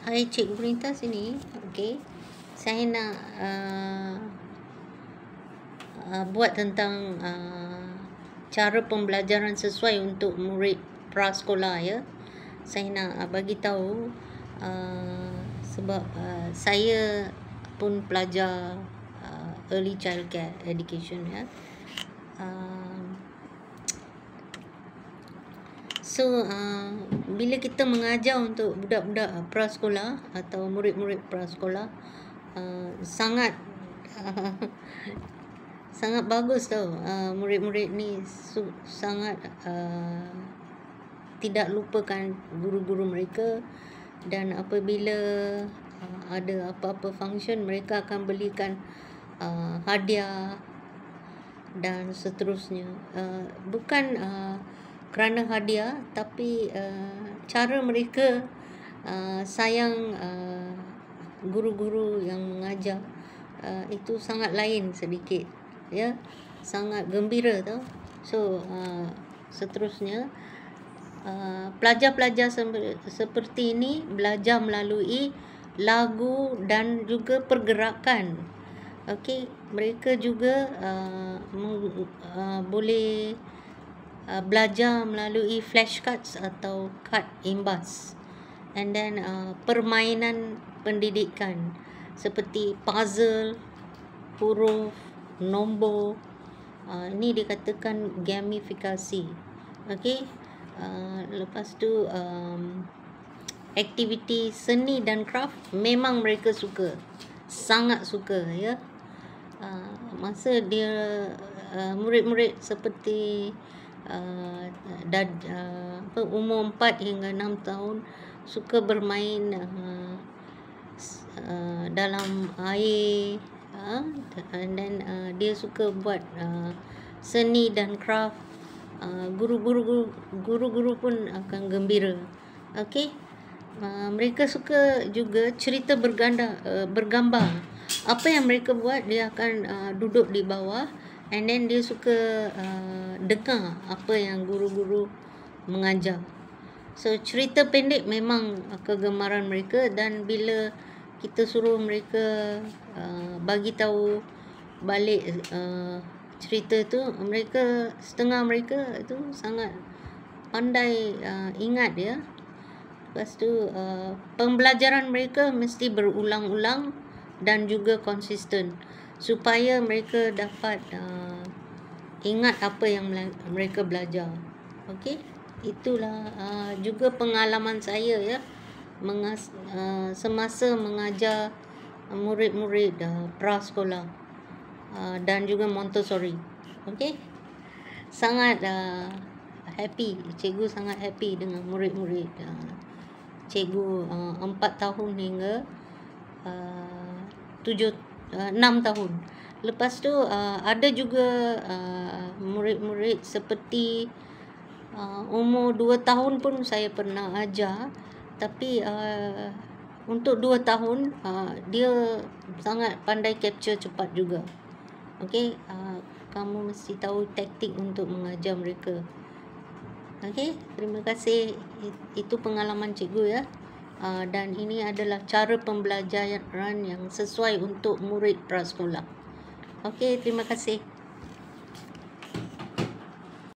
Hai Cikgu Perintah sini. Okey. Saya nak buat tentang cara pembelajaran sesuai untuk murid prasekolah ya. Saya nak bagi tahu sebab saya pun pelajar early childcare education ya. So bila kita mengajar untuk budak-budak prasekolah atau murid-murid prasekolah, sangat sangat bagus tau. Murid-murid ni sangat tidak lupakan guru-guru mereka, dan apabila ada apa-apa function, mereka akan belikan hadiah dan seterusnya. Bukan kerana hadiah, tapi cara mereka sayang guru-guru yang mengajar itu sangat lain sedikit ya, sangat gembira tau. So seterusnya, pelajar-pelajar seperti ini belajar melalui lagu dan juga pergerakan. Okey, mereka juga boleh belajar melalui flashcards atau kad imbas, and then permainan pendidikan seperti puzzle, huruf, nombor. Ini dikatakan gamifikasi. Okey. Lepas tu aktiviti seni dan craft memang mereka suka, sangat suka ya. Masa dia murid-murid seperti umur 4 hingga 6 tahun suka bermain dalam air, and then dia suka buat seni dan craft. Guru-guru pun akan gembira. Okey. Mereka suka juga cerita bergambar. Apa yang mereka buat, dia akan duduk di bawah, and then dia suka dengar apa yang guru-guru mengajar. So cerita pendek memang kegemaran mereka, dan bila kita suruh mereka bagi tahu balik cerita tu, setengah mereka itu sangat pandai ingat ya. Lepas tu pembelajaran mereka mesti berulang-ulang dan juga konsisten, supaya mereka dapat ingat apa yang mereka belajar. Okey, itulah juga pengalaman saya ya, semasa mengajar murid-murid prasekolah dan juga Montessori. Okey, sangat happy. Cikgu sangat happy dengan murid-murid cikgu 4 tahun hingga 6 tahun. Lepas tu ada juga murid-murid seperti umur 2 tahun pun saya pernah ajar, tapi untuk 2 tahun dia sangat pandai capture cepat juga. Okey, kamu mesti tahu taktik untuk mengajar mereka. Okey, terima kasih. Itu pengalaman cikgu ya. Dan ini adalah cara pembelajaran yang sesuai untuk murid prasekolah. Okey, terima kasih.